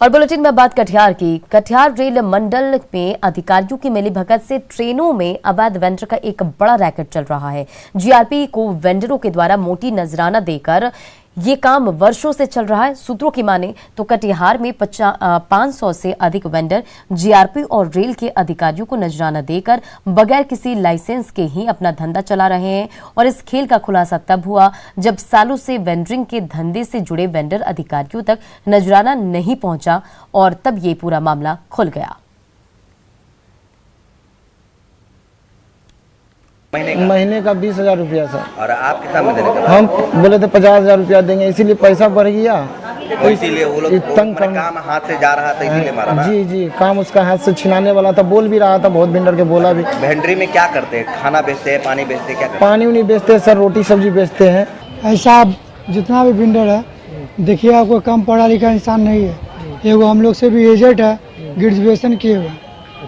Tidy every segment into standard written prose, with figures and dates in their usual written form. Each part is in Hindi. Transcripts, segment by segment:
और बुलेटिन में बात कटिहार की। कटिहार रेल मंडल में अधिकारियों की मिलीभगत से ट्रेनों में अवैध वेंडर का एक बड़ा रैकेट चल रहा है। जीआरपी को वेंडरों के द्वारा मोटी नजराना देकर ये काम वर्षों से चल रहा है। सूत्रों की माने तो कटिहार में 500 से अधिक वेंडर जीआरपी और रेल के अधिकारियों को नजराना देकर बगैर किसी लाइसेंस के ही अपना धंधा चला रहे हैं। और इस खेल का खुलासा तब हुआ जब सालों से वेंडरिंग के धंधे से जुड़े वेंडर अधिकारियों तक नजराना नहीं पहुंचा और तब ये पूरा मामला खुल गया। महीने का 20,000 रुपया सर। और आप कितना में देने का? हम बोले थे 50,000 रुपया देंगे, इसीलिए पैसा बढ़ गया। इसीलिए वो लोग काम हाथ से जा रहा था, इसीलिए मारा ना? जी, काम उसका हाथ से छिनाने वाला था। बोल भी रहा था, बहुत वेंडर के बोला भी। वेंडरी में क्या करते हैं? खाना बेचते हैं, पानी बेचते हैं, क्या करते हैं? पानी उनी बेचते हैं सर, रोटी सब्जी बेचते हैं। ऐसा जितना भी वेंडर है, देखिए आपको कम पढ़ा लिखा इंसान नहीं है। एगो हम लोग से भी एजेंट है, ग्रेजुएशन किए हुए,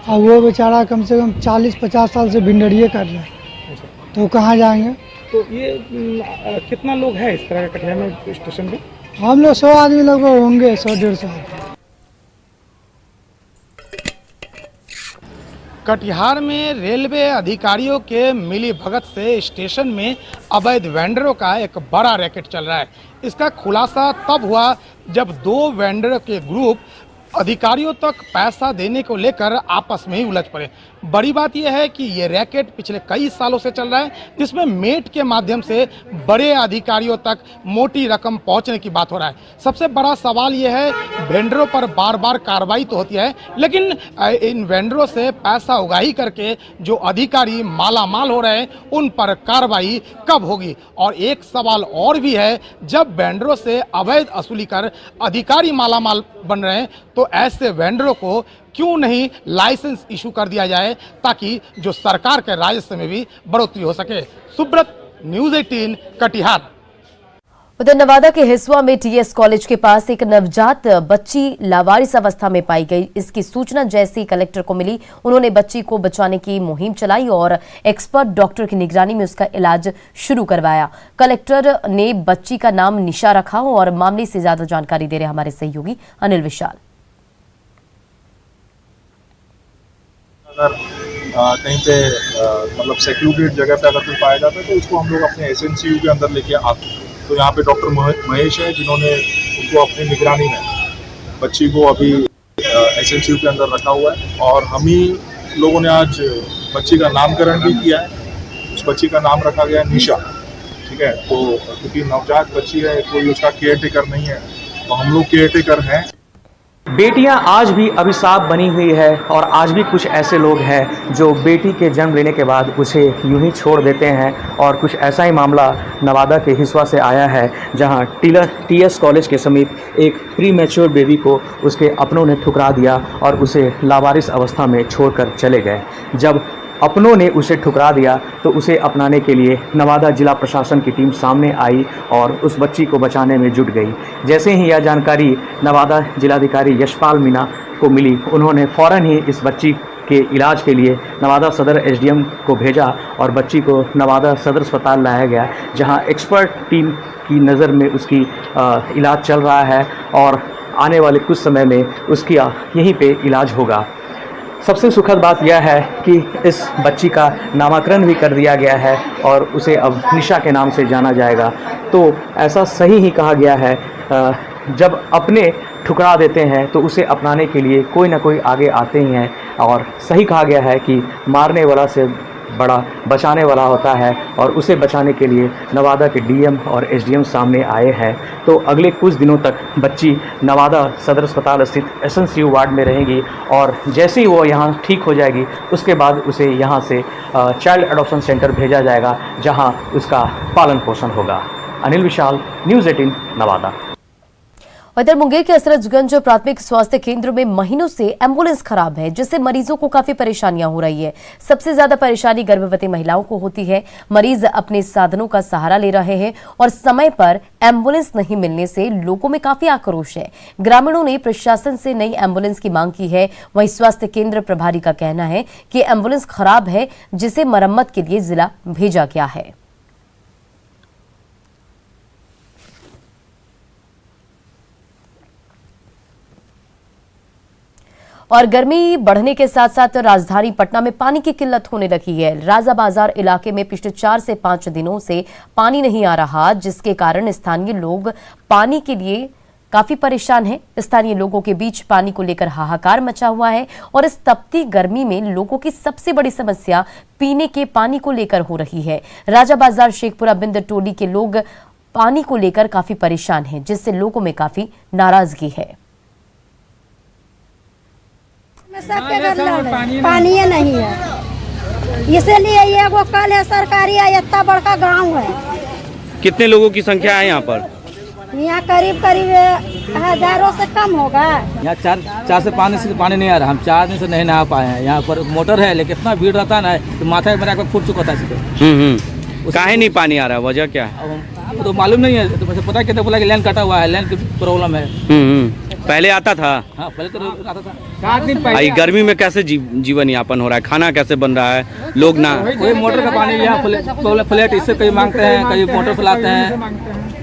और वो बेचारा कम से कम 40-50 साल से वेंडरिए कर रहे हैं, तो कहाँ जाएंगे? तो ये कितना लोग हैं इस तरह के कटिहार में स्टेशन पे? हम लोग 100 आदमी लगभग होंगे, 100-150 आदमी। कटिहार में रेलवे अधिकारियों के मिलीभगत से स्टेशन में अवैध वेंडरों का एक बड़ा रैकेट चल रहा है। इसका खुलासा तब हुआ जब दो वेंडर के ग्रुप अधिकारियों तक पैसा देने को लेकर आपस में ही उलझ पड़े। बड़ी बात यह है कि ये रैकेट पिछले कई सालों से चल रहा है, जिसमें मेट के माध्यम से बड़े अधिकारियों तक मोटी रकम पहुंचने की बात हो रहा है। सबसे बड़ा सवाल यह है, वेंडरों पर बार बार कार्रवाई तो होती है, लेकिन इन वेंडरों से पैसा उगाही करके जो अधिकारी माला माल हो रहे हैं, उन पर कार्रवाई कब होगी? और एक सवाल और भी है, जब वेंडरों से अवैध वसूली कर अधिकारी माला माल बन रहे हैं, तो ऐसे वेंडरों को क्यों नहीं लाइसेंस इशू कर दिया जाए, ताकि जो सरकार के राजस्व में भी बढ़ोतरी हो सके। सुब्रत, न्यूज़ 18 कटिहार। उधर नवादा के हिसुआ में टीएस कॉलेज के पास एक नवजात बच्ची लावारिस अवस्था में पाई गई। इसकी सूचना जैसी कलेक्टर को मिली, उन्होंने बच्ची को बचाने की मुहिम चलाई और एक्सपर्ट डॉक्टर की निगरानी में उसका इलाज शुरू करवाया। कलेक्टर ने बच्ची का नाम निशा रखा और मामले से ज्यादा जानकारी दे रहे हमारे सहयोगी अनिल विशाल। अगर कहीं पे मतलब सेक्लूडेड जगह पे अगर कोई पाया जाता है तो उसको हम लोग अपने एसएनसीयू के अंदर लेके आते हैं। तो यहाँ पे डॉक्टर महेश है, जिन्होंने उनको अपनी निगरानी में बच्ची को अभी एसएनसीयू के अंदर रखा हुआ है। और हम ही लोगों ने आज बच्ची का नामकरण भी किया है। उस बच्ची का नाम रखा गया निशा। ठीक है, तो क्योंकि नवजात बच्ची है, कोई उसका केयर टेकर नहीं है, तो हम लोग केयर टेकर हैं। बेटियां आज भी अभिशाप बनी हुई है और आज भी कुछ ऐसे लोग हैं जो बेटी के जन्म लेने के बाद उसे यूं ही छोड़ देते हैं। और कुछ ऐसा ही मामला नवादा के हिसुआ से आया है, जहां टीएस कॉलेज के समीप एक प्री मैच्योर बेबी को उसके अपनों ने ठुकरा दिया और उसे लावारिस अवस्था में छोड़कर चले गए। जब अपनों ने उसे ठुकरा दिया तो उसे अपनाने के लिए नवादा जिला प्रशासन की टीम सामने आई और उस बच्ची को बचाने में जुट गई। जैसे ही यह जानकारी नवादा जिलाधिकारी यशपाल मीणा को मिली, उन्होंने फ़ौरन ही इस बच्ची के इलाज के लिए नवादा सदर एसडीएम को भेजा और बच्ची को नवादा सदर अस्पताल लाया गया, जहां एक्सपर्ट टीम की नज़र में उसकी इलाज चल रहा है और आने वाले कुछ समय में उसकी यहीं पे इलाज होगा। सबसे सुखद बात यह है कि इस बच्ची का नामकरण भी कर दिया गया है और उसे अब निशा के नाम से जाना जाएगा। तो ऐसा सही ही कहा गया है, जब अपने ठुकरा देते हैं तो उसे अपनाने के लिए कोई ना कोई आगे आते ही हैं। और सही कहा गया है कि मारने वाला से बड़ा बचाने वाला होता है, और उसे बचाने के लिए नवादा के डीएम और एसडीएम सामने आए हैं। तो अगले कुछ दिनों तक बच्ची नवादा सदर अस्पताल स्थित एसएनसीयू वार्ड में रहेगी और जैसे ही वो यहाँ ठीक हो जाएगी उसके बाद उसे यहाँ से चाइल्ड एडॉप्शन सेंटर भेजा जाएगा, जहाँ उसका पालन पोषण होगा। अनिल विशाल, न्यूज़ 18 नवादा। उधर मुंगेर के असरतगंज प्राथमिक स्वास्थ्य केंद्र में महीनों से एम्बुलेंस खराब है, जिससे मरीजों को काफी परेशानियां हो रही है। सबसे ज्यादा परेशानी गर्भवती महिलाओं को होती है। मरीज अपने साधनों का सहारा ले रहे हैं और समय पर एम्बुलेंस नहीं मिलने से लोगों में काफी आक्रोश है। ग्रामीणों ने प्रशासन से नई एम्बुलेंस की मांग की है। वहीं स्वास्थ्य केंद्र प्रभारी का कहना है कि एम्बुलेंस खराब है, जिसे मरम्मत के लिए जिला भेजा गया है। और गर्मी बढ़ने के साथ साथ राजधानी पटना में पानी की किल्लत होने लगी है। राजा बाजार इलाके में पिछले 4 से 5 दिनों से पानी नहीं आ रहा, जिसके कारण स्थानीय लोग पानी के लिए काफी परेशान हैं। स्थानीय लोगों के बीच पानी को लेकर हाहाकार मचा हुआ है और इस तपती गर्मी में लोगों की सबसे बड़ी समस्या पीने के पानी को लेकर हो रही है। राजा बाजार शेखपुरा बिंद टोली के लोग पानी को लेकर काफी परेशान हैं, जिससे लोगों में काफी नाराजगी है। सबके घर पानी नहीं है, इसीलिए ये वो कल है सरकारी है, इतना बड़का गांव है। कितने लोगों की संख्या है यहाँ पर? यहाँ करीब हजारों से कम होगा। यहाँ चार से पानी नहीं आ रहा। हम 4 दिन से नहीं नहा पाए हैं। यहाँ पर मोटर है, लेकिन इतना भीड़ रहता है ना, तो माथा मेरा फूट चुका था। काहे नहीं पानी आ रहा, वजह क्या है? तो मालूम नहीं है, तो पता है, बोला कि लाइन कटा हुआ है, लाइन की प्रॉब्लम है। पहले आता था? हाँ, पहले तो आता था। 7 दिन पहले। गर्मी में कैसे जीवन यापन हो रहा है? खाना कैसे बन रहा है? लोग ना वही मोटर का पानी यहाँ फ्लैट इससे कहीं मांगते हैं, कहीं मोटर फैलाते हैं।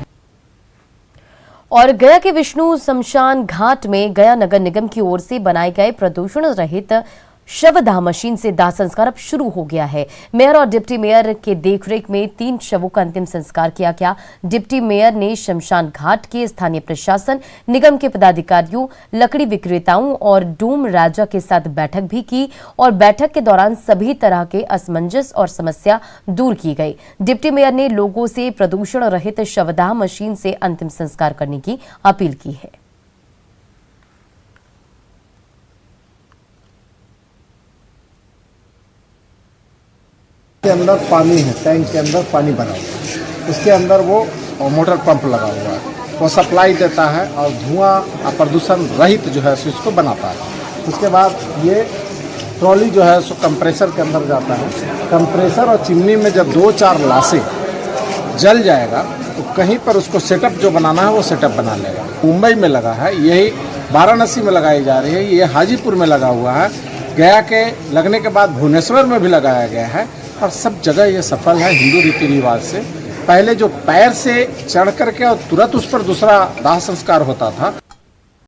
और गया के विष्णु शमशान घाट में गया नगर निगम की ओर से बनाए गए प्रदूषण रहित शवदाह मशीन से दाह संस्कार अब शुरू हो गया है। मेयर और डिप्टी मेयर के देखरेख में 3 शवों का अंतिम संस्कार किया गया। डिप्टी मेयर ने शमशान घाट के स्थानीय प्रशासन, निगम के पदाधिकारियों, लकड़ी विक्रेताओं और डूम राजा के साथ बैठक भी की और बैठक के दौरान सभी तरह के असमंजस और समस्या दूर की गई। डिप्टी मेयर ने लोगों से प्रदूषण रहित शवदाह मशीन से अंतिम संस्कार करने की अपील की है। के अंदर पानी है, टैंक के अंदर पानी भरा हुआ है, उसके अंदर वो मोटर पंप लगा हुआ है, वो सप्लाई देता है और धुआं और प्रदूषण रहित जो है इसको बनाता है। उसके बाद ये ट्रॉली जो है सो कंप्रेसर के अंदर जाता है। कंप्रेसर और चिमनी में जब 2-4 लाशें जल जाएगा तो कहीं पर उसको सेटअप जो बनाना है वो सेटअप बना लेगा। मुंबई में लगा है, यही वाराणसी में लगाई जा रही है, ये हाजीपुर में लगा हुआ है, गया के लगने के बाद भुवनेश्वर में भी लगाया गया है और सब जगह ये सफल है हिंदू रीति रिवाज से। पहले जो पैर से चढ़ करके और तुरंत उस पर दूसरा दाह संस्कार होता था,